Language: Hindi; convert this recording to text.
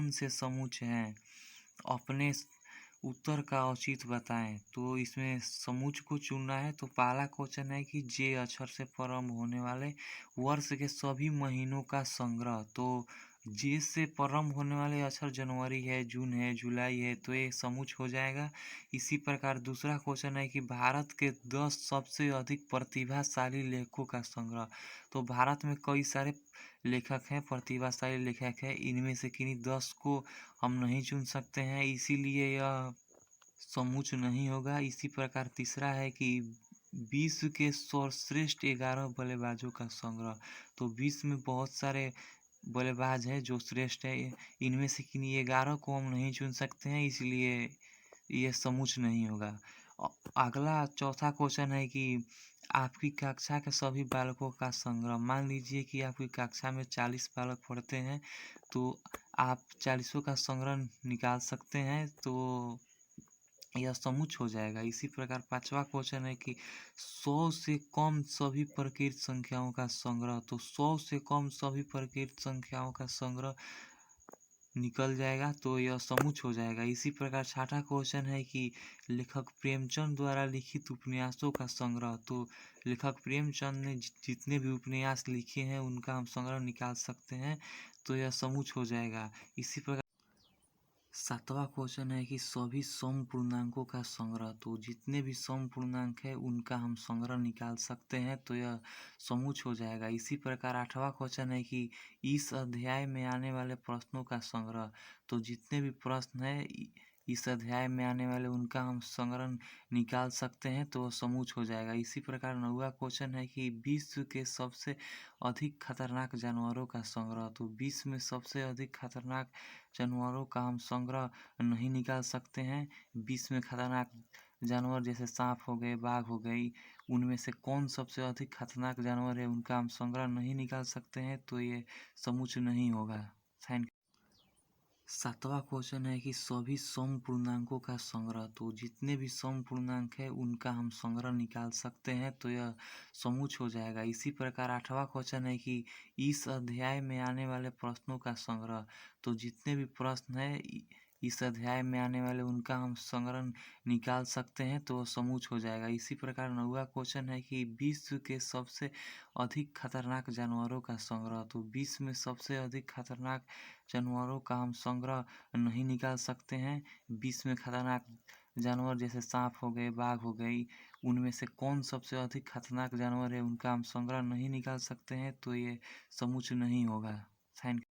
कौन से समुच्चय हैं? अपने उत्तर का औचित बताएं। तो इसमें समुच्चय को चुनना है। तो पहला क्वेश्चन है कि जे अक्षर से प्रारंभ होने वाले वर्ष के सभी महीनों का संग्रह। तो जे से प्रारंभ होने वाले अक्षर जनवरी है, जून है, जुलाई है, तो ये समुच्चय हो जाएगा। इसी प्रकार दूसरा क्वेश्चन है कि भारत के 10 सबसे अधिक प्रतिभाशाली लेखकों का संग्रह। तो भारत में कई सारे लेखक हैं, प्रतिभाशाली लेखक हैं, इनमें से किन्हीं 10 को हम नहीं चुन सकते हैं, इसीलिए यह समुच्चय नहीं होगा। इसी प्रकार तीसरा है कि विश्व के सर्वश्रेष्ठ 11 बल्लेबाजों का संग्रह। तो विश्व में बहुत सारे बल्लेबाज हैं जो श्रेष्ठ है, इनमें से किन्हीं 11 को हम नहीं चुन सकते हैं, इसलिए ये समुच्चय नहीं होगा। अगला चौथा क्वेश्चन है कि आपकी कक्षा के सभी बालकों का संग्रह। मान लीजिए कि आपकी कक्षा में 40 बालक पढ़ते हैं, तो आप 40 का संग्रह निकाल सकते हैं, तो यह समुच्चय हो जाएगा। इसी प्रकार पांचवा क्वेश्चन है कि 100 से कम सभी प्रकृत संख्याओं का संग्रह। तो 100 से कम सभी प्रकृत संख्याओं का संग्रह निकल जाएगा, तो यह समुच्चय हो जाएगा। इसी प्रकार छठा क्वेश्चन है कि लेखक प्रेमचंद द्वारा लिखित उपन्यासों का संग्रह। तो लेखक प्रेमचंद ने जितने भी उपन्यास लिखे हैं उनका हम संग्रह निकाल सकते हैं, तो यह समुच्चय हो जाएगा। इसी प्रकार सातवां क्वेश्चन है कि सभी सम पूर्णांकों का संग्रह। तो जितने भी सम पूर्णांक है उनका हम संग्रह निकाल सकते हैं, तो यह समुच्चय हो जाएगा। इसी प्रकार आठवां क्वेश्चन है कि इस अध्याय में आने वाले प्रश्नों का संग्रह। तो जितने भी प्रश्न है इस अध्याय में आने वाले उनका हम संग्रह निकाल सकते हैं, तो समुच्चय हो जाएगा। इसी प्रकार नौवां क्वेश्चन है कि विश्व के सबसे अधिक खतरनाक जानवरों का संग्रह। तो विश्व में सबसे अधिक खतरनाक जानवरों का हम संग्रह नहीं निकाल सकते हैं। विश्व में खतरनाक जानवर जैसे सांप हो गए, बाघ हो गई, उनमें से कौन सबसे अधिक खतरनाक जानवर है उनका हम संग्रह नहीं निकाल सकते हैं, तो ये समुच्चय नहीं होगा। थैंक। सातवां क्वेश्चन है कि सभी सम पूर्णांकों का संग्रह। तो जितने भी सम पूर्णांक है उनका हम संग्रह निकाल सकते हैं, तो यह समुच्चय हो जाएगा। इसी प्रकार आठवां क्वेश्चन है कि इस अध्याय में आने वाले प्रश्नों का संग्रह। तो जितने भी प्रश्न है इस अध्याय में आने वाले उनका हम संग्रह निकाल सकते हैं, तो समुच्चय हो जाएगा। इसी प्रकार नौवां क्वेश्चन है कि विश्व के सबसे अधिक खतरनाक जानवरों का संग्रह। तो विश्व में सबसे अधिक खतरनाक जानवरों का हम संग्रह नहीं निकाल सकते हैं। विश्व में खतरनाक जानवर जैसे सांप हो गए, बाघ हो गई, उनमें से कौन सबसे अधिक खतरनाक जानवर है उनका हम संग्रह नहीं निकाल सकते हैं, तो ये समुच्चय नहीं होगा। थैंक।